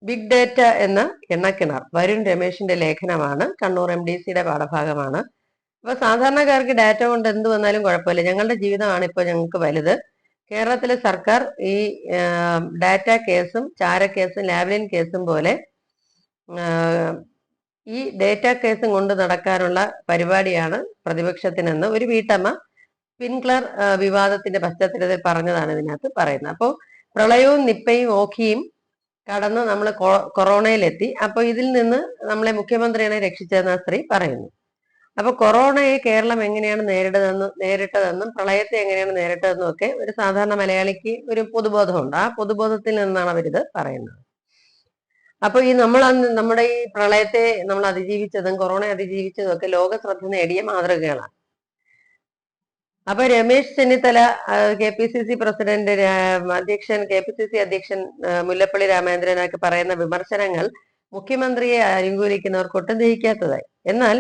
Big data എന്ന എണ്ണക്കിണർ വരുൺ രമേശിന്റെ ലേഖനമാണ്. കണ്ണൂർ MDCയുടെ പാഠഭാഗമാണ്. അപ്പൊ സാധാരണക്കാർക്ക് ഡാറ്റ കൊണ്ട് എന്ത് വന്നാലും കുഴപ്പമില്ല, ഞങ്ങളുടെ ജീവിതമാണ് ഇപ്പോൾ ഞങ്ങൾക്ക് വലുത്. കേരളത്തിലെ സർക്കാർ ഈ ഡാറ്റ കേസും ചാരക്കേസും ലാവ്ലിൻ കേസും പോലെ ഈ ഡേറ്റ കേസും കൊണ്ട് നടക്കാനുള്ള പരിപാടിയാണ് പ്രതിപക്ഷത്തിനെന്ന് ഒരു വീട്ടമ്മ സ്പ്രിൻക്ലർ വിവാദത്തിന്റെ പശ്ചാത്തലത്തിൽ പറഞ്ഞതാണ് ഇതിനകത്ത് പറയുന്നത്. അപ്പോൾ പ്രളയവും നിപ്പയും ഓഖിയും കടന്ന് നമ്മൾ കൊറോണയിലെത്തി. അപ്പൊ ഇതിൽ നിന്ന് നമ്മളെ മുഖ്യമന്ത്രിയാണ് രക്ഷിച്ചതെന്ന് സ്ത്രീ പറയുന്നു. അപ്പൊ കൊറോണയെ കേരളം എങ്ങനെയാണ് നേരിട്ടതെന്നും പ്രളയത്തെ എങ്ങനെയാണ് നേരിട്ടതെന്നും ഒക്കെ ഒരു സാധാരണ മലയാളിക്ക് ഒരു പൊതുബോധമുണ്ട്. ആ പൊതുബോധത്തിൽ നിന്നാണ് അവരിത് പറയുന്നത്. അപ്പൊ ഈ നമ്മുടെ ഈ പ്രളയത്തെ നമ്മൾ അതിജീവിച്ചതും കൊറോണ അതിജീവിച്ചതും ഒക്കെ ലോക ശ്രദ്ധ നേടിയ മാതൃകകളാണ്. അപ്പൊ Ramesh Chennithala KPCC president KPCC അധ്യക്ഷൻ മുല്ലപ്പള്ളി രാമചന്ദ്രനൊക്കെ പറയുന്ന വിമർശനങ്ങൾ മുഖ്യമന്ത്രിയെ അനുകൂലിക്കുന്നവർക്ക് ഒട്ടും ദഹിക്കാത്തതായി. എന്നാൽ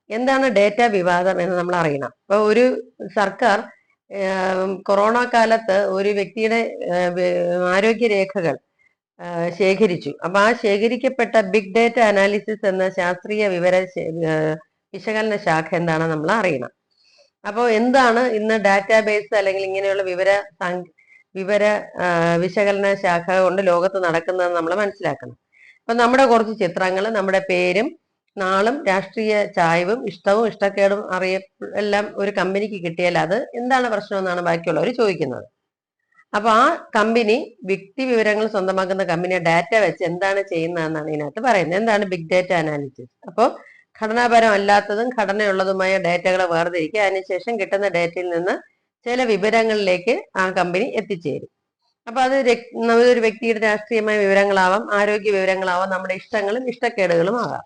എന്താണ് ഡേറ്റ വിവാദം എന്ന് നമ്മൾ അറിയണം. അപ്പൊ ഒരു സർക്കാർ കൊറോണ കാലത്ത് ഒരു വ്യക്തിയുടെ ആരോഗ്യരേഖകൾ ശേഖരിച്ചു. അപ്പൊ ആ ശേഖരിക്കപ്പെട്ട ബിഗ് ഡേറ്റ അനാലിസിസ് എന്ന ശാസ്ത്രീയ വിശകലന ശാഖ എന്താണെന്ന് നമ്മൾ അറിയണം. അപ്പോൾ എന്താണ് ഇന്ന് ഡാറ്റാബേസ് അല്ലെങ്കിൽ ഇങ്ങനെയുള്ള വിവര വിശകലന ശാഖ കൊണ്ട് ലോകത്ത് നടക്കുന്നതെന്ന് നമ്മൾ മനസ്സിലാക്കണം. അപ്പൊ നമ്മുടെ കുറച്ച് ചിത്രങ്ങൾ, നമ്മുടെ പേരും നാളും രാഷ്ട്രീയ ചായ്വും ഇഷ്ടവും ഇഷ്ടക്കേടും എല്ലാം ഒരു കമ്പനിക്ക് കിട്ടിയാൽ അത് എന്താണ് പ്രശ്നമെന്നാണ് ബാക്കിയുള്ളവർ ചോദിക്കുന്നത്. അപ്പൊ ആ കമ്പനി വ്യക്തി വിവരങ്ങൾ സ്വന്തമാക്കുന്ന കമ്പനിയെ ഡാറ്റ വെച്ച് എന്താണ് ചെയ്യുന്നതെന്നാണ് ഇതിനകത്ത് പറയുന്നത്. എന്താണ് ബിഗ് ഡാറ്റ അനാലിസിസ്? അപ്പോൾ ഘടനാപരം അല്ലാത്തതും ഘടനയുള്ളതുമായ ഡാറ്റകളെ വേർതിരിക്കുക, അതിനുശേഷം കിട്ടുന്ന ഡാറ്റയിൽ നിന്ന് ചില വിവരങ്ങളിലേക്ക് ആ കമ്പനി എത്തിച്ചേരും. അപ്പൊ അത് ഒരു വ്യക്തിയുടെ രാഷ്ട്രീയമായ വിവരങ്ങളാവാം, ആരോഗ്യ വിവരങ്ങളാവാം, നമ്മുടെ ഇഷ്ടങ്ങളും ഇഷ്ടക്കേടുകളും ആകാം.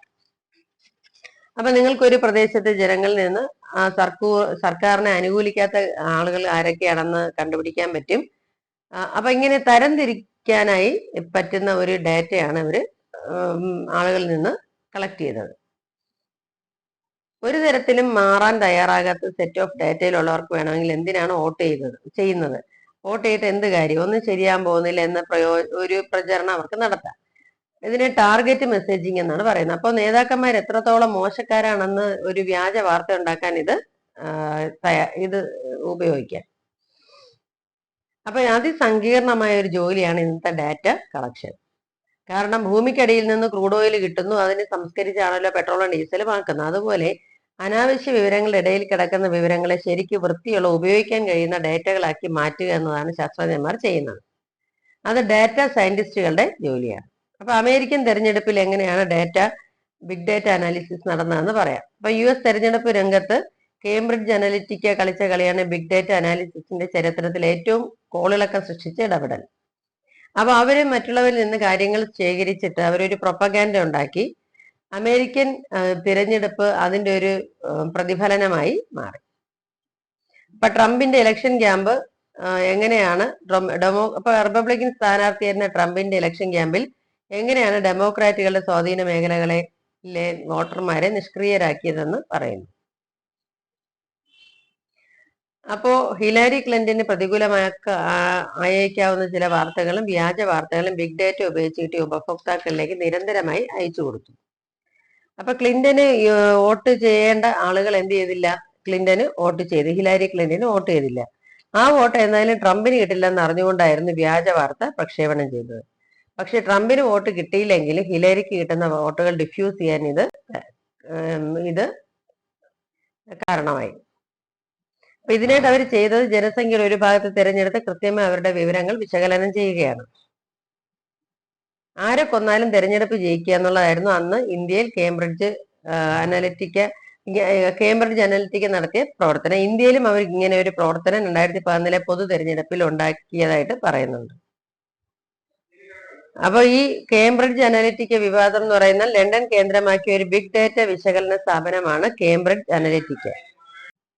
അപ്പൊ നിങ്ങൾക്കൊരു പ്രദേശത്തെ ജനങ്ങളിൽ നിന്ന് സർക്കാരിനെ അനുകൂലിക്കാത്ത ആളുകൾ ആരൊക്കെയാണെന്ന് കണ്ടുപിടിക്കാൻ പറ്റും. അപ്പൊ ഇങ്ങനെ തരംതിരിക്കാനായി പറ്റുന്ന ഒരു ഡാറ്റയാണ് ഇവര് ആളുകളിൽ നിന്ന് കളക്ട് ചെയ്തത്. ഒരു തരത്തിലും മാറാൻ തയ്യാറാകാത്ത സെറ്റ് ഓഫ് ഡാറ്റയിലുള്ളവർക്ക് വേണമെങ്കിൽ എന്തിനാണ് ചെയ്യുന്നത്? വോട്ട് ചെയ്തിട്ട് എന്ത് കാര്യം, ഒന്നും ശരിയാൻ പോകുന്നില്ല എന്ന ഒരു പ്രചരണം അവർക്ക് നടത്താം. ഇതിനെ ടാർഗറ്റ് മെസ്സേജിങ് എന്നാണ് പറയുന്നത്. അപ്പോൾ നേതാക്കന്മാർ എത്രത്തോളം മോശക്കാരാണെന്ന് ഒരു വ്യാജ വാർത്ത ഉണ്ടാക്കാൻ ഇത് ഉപയോഗിക്കാം. അപ്പൊ അതിസങ്കീർണമായ ഒരു ജോലിയാണ് ഇന്നത്തെ ഡാറ്റ കളക്ഷൻ. കാരണം ഭൂമിക്കടിയിൽ നിന്ന് ക്രൂഡ് ഓയിൽ കിട്ടുന്നു, അതിനെ സംസ്കരിച്ചാണല്ലോ പെട്രോളും ഡീസലും ആക്കുന്നത്. അതുപോലെ അനാവശ്യ വിവരങ്ങളുടെ ഇടയിൽ കിടക്കുന്ന വിവരങ്ങളെ ശരിക്കും വൃത്തിയുള്ള ഉപയോഗിക്കാൻ കഴിയുന്ന ഡാറ്റകളാക്കി മാറ്റുക എന്നതാണ് ശാസ്ത്രജ്ഞന്മാർ ചെയ്യുന്നത്. അത് ഡാറ്റ സയന്റിസ്റ്റുകളുടെ ജോലിയാണ്. അപ്പൊ അമേരിക്കൻ തെരഞ്ഞെടുപ്പിൽ എങ്ങനെയാണ് ബിഗ് ഡാറ്റ അനാലിസിസ് നടന്നതെന്ന് പറയാം. അപ്പൊ US തെരഞ്ഞെടുപ്പ് രംഗത്ത് കേംബ്രിഡ്ജ് അനലിറ്റിക്ക കളിച്ച കളിയാണ് ബിഗ് ഡാറ്റ അനാലിസിസിന്റെ ചരിത്രത്തിൽ ഏറ്റവും കോളിളക്കം സൃഷ്ടിച്ച ഇടപെടൽ. അപ്പൊ അവര് മറ്റുള്ളവരിൽ നിന്ന് കാര്യങ്ങൾ ശേഖരിച്ചിട്ട് അവരൊരു പ്രൊപ്പഗാൻഡ ഉണ്ടാക്കി. അമേരിക്കൻ തിരഞ്ഞെടുപ്പ് അതിന്റെ ഒരു പ്രതിഫലനമായി മാറി. ഇപ്പൊ ട്രംപിന്റെ ഇലക്ഷൻ ക്യാമ്പ് എങ്ങനെയാണ് അപ്പൊ റിപ്പബ്ലിക്കൻ സ്ഥാനാർത്ഥിയായിരുന്ന ട്രംപിന്റെ ഇലക്ഷൻ ക്യാമ്പിൽ എങ്ങനെയാണ് ഡെമോക്രാറ്റുകളുടെ സ്വാധീന മേഖലകളിലെ വോട്ടർമാരെ നിഷ്ക്രിയരാക്കിയതെന്ന് പറയുന്നു. അപ്പോ ഹിലാരി ക്ലിന്റന് അയക്കാവുന്ന ചില വാർത്തകളും വ്യാജ വാർത്തകളും ബിഗ് ഡാറ്റ ഉപയോഗിച്ച് കിട്ടിയ ഉപഭോക്താക്കളിലേക്ക് നിരന്തരമായി അയച്ചു കൊടുത്തു. അപ്പൊ ക്ലിന്റന് വോട്ട് ചെയ്യേണ്ട ആളുകൾ എന്ത് ചെയ്തില്ല? ക്ലിന്റന് വോട്ട് ചെയ്തു, ഹിലാരി ക്ലിന്റന് വോട്ട് ചെയ്തില്ല. ആ വോട്ട് എന്തായാലും ട്രംപിന് കിട്ടില്ലെന്ന് അറിഞ്ഞുകൊണ്ടായിരുന്നു വ്യാജ വാർത്ത പ്രക്ഷേപണം ചെയ്തത്. പക്ഷെ ട്രംപിന് വോട്ട് കിട്ടിയില്ലെങ്കിലും ഹിലാരിക്ക് കിട്ടുന്ന വോട്ടുകൾ ഡിഫ്യൂസ് ചെയ്യാൻ ഇത് കാരണമായി. അപ്പൊ ഇതിനായിട്ട് അവർ ചെയ്തത് ജനസംഖ്യയുടെ ഒരു ഭാഗത്ത് തിരഞ്ഞെടുത്ത് കൃത്യമായി അവരുടെ വിവരങ്ങൾ വിശകലനം ചെയ്യുകയാണ്. ആരെ കൊന്നാലും തെരഞ്ഞെടുപ്പ് ജയിക്കുക എന്നുള്ളതായിരുന്നു അന്ന് ഇന്ത്യയിൽ കേംബ്രിഡ്ജ് അനലിറ്റിക്ക നടത്തിയ പ്രവർത്തനം. ഇന്ത്യയിലും അവർ ഇങ്ങനെ ഒരു പ്രവർത്തനം 2014 പൊതു തെരഞ്ഞെടുപ്പിൽ ഉണ്ടാക്കിയതായിട്ട് പറയുന്നുണ്ട്. അപ്പൊ ഈ കേംബ്രിഡ്ജ് അനലിറ്റിക്ക വിവാദം എന്ന് പറയുന്ന ലണ്ടൻ കേന്ദ്രമാക്കിയ ഒരു ബിഗ് ഡാറ്റ വിശകലന സ്ഥാപനമാണ് കേംബ്രിഡ്ജ് അനലിറ്റിക്ക.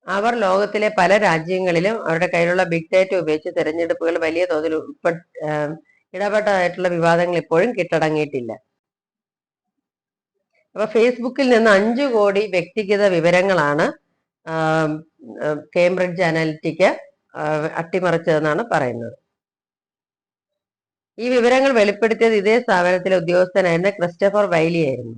അവർ ലോകത്തിലെ പല രാജ്യങ്ങളിലും അവരുടെ കയ്യിലുള്ള ബിഗ് ഡാറ്റ ഉപയോഗിച്ച് തെരഞ്ഞെടുപ്പുകൾ വലിയ തോതിൽ ഇടപെട്ടതായിട്ടുള്ള വിവാദങ്ങൾ ഇപ്പോഴും കീഴടങ്ങിയിട്ടില്ല. അപ്പൊ ഫേസ്ബുക്കിൽ നിന്ന് 5 കോടി വ്യക്തിഗത വിവരങ്ങളാണ് കേംബ്രിഡ്ജ് അനലിറ്റിക്ക അട്ടിമറിച്ചതെന്നാണ് പറയുന്നത്. ഈ വിവരങ്ങൾ വെളിപ്പെടുത്തിയത് ഇതേ സ്ഥാപനത്തിലെ ഉദ്യോഗസ്ഥനായിരുന്ന ക്രിസ്റ്റഫർ വൈലി ആയിരുന്നു.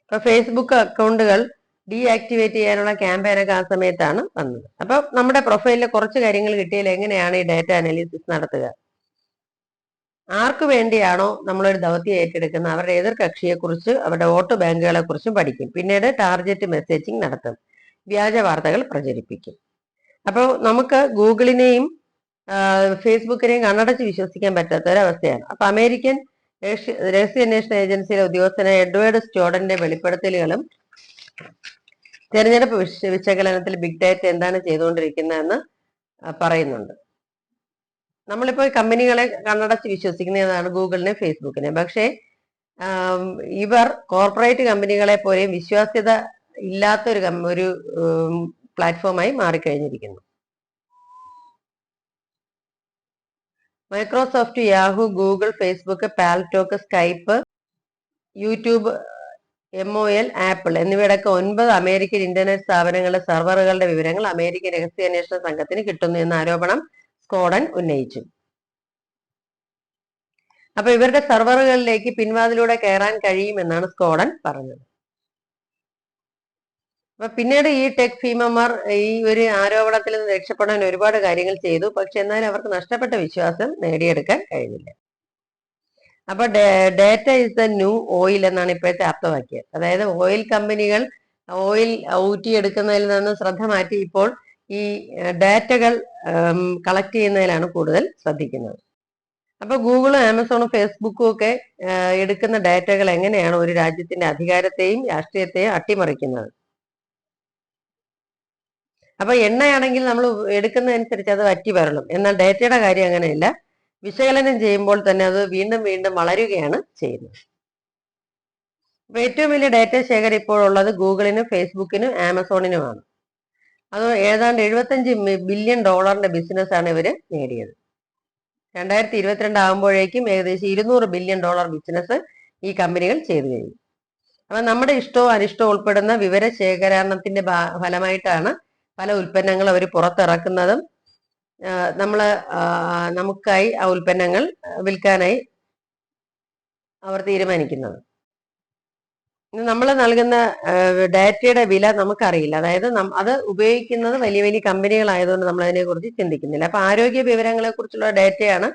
അപ്പൊ ഫേസ്ബുക്ക് അക്കൗണ്ടുകൾ ഡീആക്ടിവേറ്റ് ചെയ്യാനുള്ള ക്യാമ്പയിനൊക്കെ ആ സമയത്താണ് വന്നത്. അപ്പൊ നമ്മുടെ പ്രൊഫൈലിൽ കുറച്ച് കാര്യങ്ങൾ കിട്ടിയാൽ എങ്ങനെയാണ് ഈ ഡാറ്റ അനാലിസിസ് നടത്തുക, ആർക്കു വേണ്ടിയാണോ നമ്മളൊരു ദൗത്യം ഏറ്റെടുക്കുന്നത് അവരുടെ എതിർ കക്ഷിയെക്കുറിച്ച് അവരുടെ വോട്ട് ബാങ്കുകളെ കുറിച്ചും പഠിക്കും. പിന്നീട് ടാർഗറ്റ് മെസ്സേജിങ് നടത്തും, വ്യാജ വാർത്തകൾ പ്രചരിപ്പിക്കും. അപ്പോൾ നമുക്ക് ഗൂഗിളിനെയും ഫേസ്ബുക്കിനെയും കണ്ണടച്ച് വിശ്വസിക്കാൻ പറ്റാത്ത ഒരവസ്ഥയാണ്. അപ്പൊ അമേരിക്കൻ രഹസ്യാന്വേഷണ ഏജൻസിയിലെ ഉദ്യോഗസ്ഥനായ എഡ്വേർഡ് സ്റ്റോഡന്റെ വെളിപ്പെടുത്തലുകളും തെരഞ്ഞെടുപ്പ് വിശകലനത്തിൽ ബിഗ് ഡാറ്റ എന്താണ് ചെയ്തുകൊണ്ടിരിക്കുന്നതെന്ന് പറയുന്നുണ്ട്. നമ്മളിപ്പോൾ കമ്പനികളെ കണ്ണടച്ച് വിശ്വസിക്കുന്നതാണ് ഗൂഗിളിനെ ഫേസ്ബുക്കിനെ. പക്ഷേ ഇവർ കോർപ്പറേറ്റ് കമ്പനികളെ പോലെ വിശ്വാസ്യത ഇല്ലാത്ത ഒരു പ്ലാറ്റ്ഫോമായി മാറിക്കഴിഞ്ഞിരിക്കുന്നു. Microsoft, Yahoo, Google, Facebook, Paltalk, Skype, YouTube, MOL, Apple എന്നിവയടക്കം 9 അമേരിക്കൻ ഇന്റർനെറ്റ് സ്ഥാപനങ്ങളുടെ സെർവറുകളുടെ വിവരങ്ങൾ അമേരിക്കൻ രഹസ്യാന്വേഷണ സംഘത്തിന് കിട്ടുന്നു എന്ന ആരോപണം സ്കോഡൻ ഉന്നയിച്ചു. അപ്പൊ ഇവരുടെ സെർവറുകളിലേക്ക് പിൻവാതിലൂടെ കയറാൻ കഴിയുമെന്നാണ് സ്കോഡൻ പറഞ്ഞത്. അപ്പൊ പിന്നീട് ഈ ടെക് ഭീമന്മാർ ഈ ഒരു ആരോപണത്തിൽ നിന്ന് രക്ഷപ്പെടാൻ ഒരുപാട് കാര്യങ്ങൾ ചെയ്തു. പക്ഷെ എന്നാലും അവർക്ക് നഷ്ടപ്പെട്ട വിശ്വാസം നേടിയെടുക്കാൻ കഴിഞ്ഞില്ല. അപ്പൊ data is the new oil എന്നാണ് ഇപ്പോഴത്തെ അർത്ഥവാക്യം. അതായത് ഓയിൽ കമ്പനികൾ ഓയിൽ ഊറ്റിയെടുക്കുന്നതിൽ നിന്ന് ശ്രദ്ധ മാറ്റി ഇപ്പോൾ ഈ ഡാറ്റകൾ കളക്ട് ചെയ്യുന്നതിലാണ് കൂടുതൽ ശ്രദ്ധിക്കുന്നത്. അപ്പൊ ഗൂഗിളും ആമസോണും ഫേസ്ബുക്കും ഒക്കെ എടുക്കുന്ന ഡാറ്റകൾ എങ്ങനെയാണ് ഒരു രാജ്യത്തിന്റെ അധികാരത്തെയും രാഷ്ട്രീയത്തെയും അട്ടിമറിക്കുന്നത്. അപ്പൊ എണ്ണയാണെങ്കിൽ നമ്മൾ എടുക്കുന്നതനുസരിച്ച് അത് വറ്റി വരളും. എന്നാൽ ഡാറ്റയുടെ കാര്യം അങ്ങനെയല്ല. വിശകലനം ചെയ്യുമ്പോൾ തന്നെ അത് വീണ്ടും വീണ്ടും വളരുകയാണ് ചെയ്യുന്നത്. അപ്പൊ ഏറ്റവും വലിയ ഡാറ്റ ശേഖരം ഇപ്പോഴുള്ളത് ഗൂഗിളിനും ഫേസ്ബുക്കിനും ആമസോണിനുമാണ്. അത് ഏതാണ്ട് $75 ബില്യൺ ബിസിനസ് ആണ് ഇവര് നേടിയത്. 2022 ആകുമ്പോഴേക്കും ഏകദേശം $200 ബില്യൺ ബിസിനസ് ഈ കമ്പനികൾ ചെയ്തു കഴിഞ്ഞു. അപ്പൊ നമ്മുടെ ഇഷ്ടവും അനിഷ്ടവും ഉൾപ്പെടുന്ന വിവര ശേഖരണത്തിന്റെ ഫലമായിട്ടാണ് പല ഉൽപ്പന്നങ്ങൾ അവർ പുറത്തിറക്കുന്നതും നമുക്കായി ആ ഉൽപ്പന്നങ്ങൾ വിൽക്കാനായി അവർ തീരുമാനിക്കുന്നത്. നമ്മൾ നൽകുന്ന ഡാറ്റയുടെ വില നമുക്കറിയില്ല. അതായത് അത് ഉപയോഗിക്കുന്നത് വലിയ വലിയ കമ്പനികളായതുകൊണ്ട് നമ്മൾ അതിനെ കുറിച്ച് ചിന്തിക്കുന്നില്ല. അപ്പൊ ആരോഗ്യ വിവരങ്ങളെ കുറിച്ചുള്ള ഡാറ്റയാണ്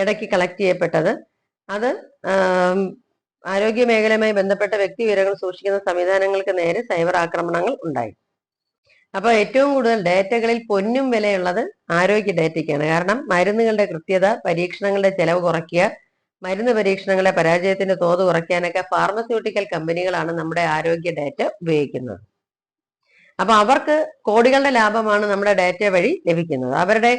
ഇടയ്ക്ക് കളക്ട് ചെയ്യപ്പെട്ടത്. അത് ആരോഗ്യ മേഖലയുമായി ബന്ധപ്പെട്ട വ്യക്തി വിവരങ്ങൾ സൂക്ഷിക്കുന്ന സംവിധാനങ്ങൾക്ക് നേരെ സൈബർ ആക്രമണങ്ങൾ ഉണ്ടായി. അപ്പൊ ഏറ്റവും കൂടുതൽ ഡാറ്റകളിൽ പൊന്നും വിലയുള്ളത് ആരോഗ്യ ഡാറ്റയ്ക്കാണ്. കാരണം മരുന്നുകളുടെ കൃത്യത, പരീക്ഷണങ്ങളുടെ ചെലവ് കുറയ്ക്കുക, മരുന്ന് പരീക്ഷണങ്ങളുടെ പരാജയത്തിന്റെ തോത് കുറയ്ക്കാനൊക്കെ ഫാർമസ്യൂട്ടിക്കൽ കമ്പനികളാണ് നമ്മുടെ ആരോഗ്യ ഡാറ്റ ഉപയോഗിക്കുന്നത്. അപ്പൊ അവർക്ക് കോടികളുടെ ലാഭമാണ് നമ്മുടെ ഡാറ്റ വഴി ലഭിക്കുന്നത്. അവരുടെ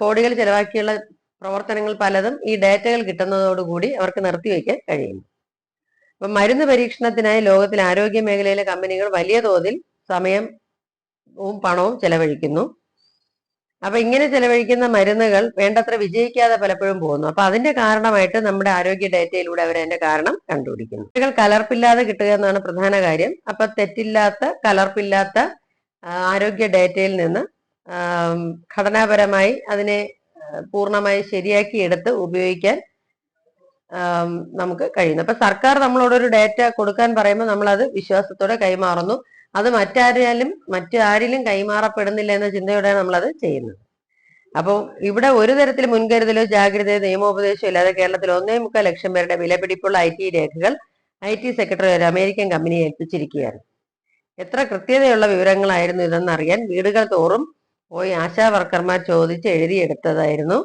കോടികൾ ചെലവാക്കിയുള്ള പ്രവർത്തനങ്ങൾ പലതും ഈ ഡാറ്റകൾ കിട്ടുന്നതോടുകൂടി അവർക്ക് നിർത്തിവെക്കാൻ കഴിയുന്നു. അപ്പൊ മരുന്ന് പരീക്ഷണത്തിനായി ലോകത്തിലെ ആരോഗ്യ മേഖലയിലെ കമ്പനികൾ വലിയ തോതിൽ സമയവും പണവും ചെലവഴിക്കുന്നു. അപ്പൊ ഇങ്ങനെ ചെലവഴിക്കുന്ന മരുന്നുകൾ വേണ്ടത്ര വിജയിക്കാതെ പലപ്പോഴും പോകുന്നു. അപ്പൊ അതിന്റെ കാരണമായിട്ട് നമ്മുടെ ആരോഗ്യ ഡാറ്റയിലൂടെ അവർ അതിന്റെ കാരണം കണ്ടുപിടിക്കുന്നു. കലർപ്പില്ലാതെ കിട്ടുക എന്നാണ് പ്രധാന കാര്യം. അപ്പൊ തെറ്റില്ലാത്ത, കലർപ്പില്ലാത്ത ആരോഗ്യ ഡാറ്റയിൽ നിന്ന് ഘടനാപരമായി അതിനെ പൂർണ്ണമായി ശരിയാക്കി എടുത്ത് ഉപയോഗിക്കാൻ നമുക്ക് കഴിയുന്നു. അപ്പൊ സർക്കാർ നമ്മളോടൊരു ഡാറ്റ കൊടുക്കാൻ പറയുമ്പോൾ നമ്മൾ അത് വിശ്വാസത്തോടെ കൈമാറുന്നു. അത് മറ്റാരിലും കൈമാറപ്പെടുന്നില്ല എന്ന ചിന്തയോടെയാണ് നമ്മളത് ചെയ്യുന്നത്. അപ്പോൾ ഇവിടെ ഒരു തരത്തിൽ മുൻകരുതലോ ജാഗ്രതയോ നിയമോപദേശമോ ഇല്ലാതെ കേരളത്തിൽ 1.25 ലക്ഷം പേരുടെ വിലപിടിപ്പുള്ള IT രേഖകൾ IT സെക്രട്ടറി ഒരു അമേരിക്കൻ കമ്പനിയെ ഏൽപ്പിച്ചിരിക്കുകയാണ്. എത്ര കൃത്യതയുള്ള വിവരങ്ങളായിരുന്നു ഇതെന്നറിയാൻ വീടുകൾ തോറും പോയി ആശാ വർക്കർമാർ ചോദിച്ച് എഴുതിയെടുത്തതായിരുന്നു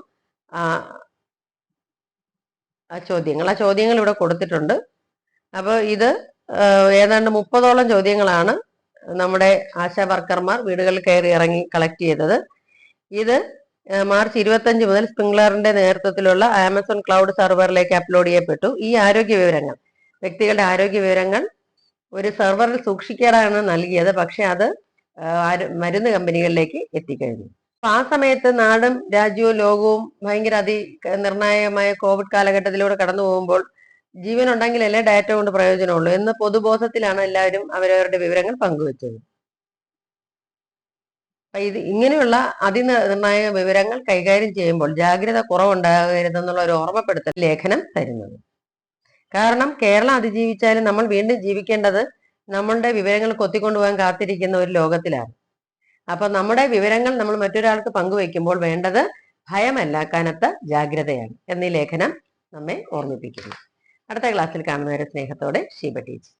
ആ ചോദ്യങ്ങൾ ഇവിടെ കൊടുത്തിട്ടുണ്ട്. അപ്പോൾ ഇത് ഏതാണ്ട് 30ഓളം ചോദ്യങ്ങളാണ് നമ്മുടെ ആശാ വർക്കർമാർ വീടുകളിൽ കയറി ഇറങ്ങി കളക്ട് ചെയ്തത്. ഇത് മാർച്ച് 25 മുതൽ സ്പ്രിംഗ്ലറിന്റെ നേതൃത്വത്തിലുള്ള ആമസോൺ ക്ലൗഡ് സെർവറിലേക്ക് അപ്ലോഡ് ചെയ്യപ്പെട്ടു. ഈ ആരോഗ്യ വിവരങ്ങൾ, വ്യക്തികളുടെ ആരോഗ്യ വിവരങ്ങൾ ഒരു സെർവറിൽ സൂക്ഷിക്കാനാണ് നൽകിയത്. പക്ഷെ അത് മരുന്ന് കമ്പനികളിലേക്ക് എത്തിക്കഴിഞ്ഞു. ആ സമയത്ത് നാടും രാജ്യവും ലോകവും ഭയങ്കര നിർണായകമായ കോവിഡ് കാലഘട്ടത്തിലൂടെ കടന്നു പോകുമ്പോൾ ജീവനുണ്ടെങ്കിലല്ലേ ഡാറ്റ കൊണ്ട് പ്രയോജനമുള്ളൂ എന്ന പൊതുബോധത്തിലാണ് എല്ലാവരും അവരവരുടെ വിവരങ്ങൾ പങ്കുവച്ചത്. അപ്പൊ ഇങ്ങനെയുള്ള അതിനിർണായക വിവരങ്ങൾ കൈകാര്യം ചെയ്യുമ്പോൾ ജാഗ്രത കുറവുണ്ടാകരുതെന്നുള്ള ഒരു ഓർമ്മപ്പെടുത്തൽ ലേഖനം തരുന്നത്. കാരണം കേരളം അതിജീവിച്ചാലും നമ്മൾ വീണ്ടും ജീവിക്കേണ്ടത് നമ്മളുടെ വിവരങ്ങൾ കൊത്തിക്കൊണ്ടുപോകാൻ കാത്തിരിക്കുന്ന ഒരു ലോകത്തിലാണ്. അപ്പൊ നമ്മുടെ വിവരങ്ങൾ നമ്മൾ മറ്റൊരാൾക്ക് പങ്കുവെക്കുമ്പോൾ വേണ്ടത് ഭയമല്ല, കനത്ത ജാഗ്രതയാണ് എന്നീ ലേഖനം നമ്മെ ഓർമ്മിപ്പിക്കുന്നു. അടുത്ത ക്ലാസ്സിൽ കാണുന്നവരെ സ്നേഹത്തോടെ ഷീബ ടീച്ചർ.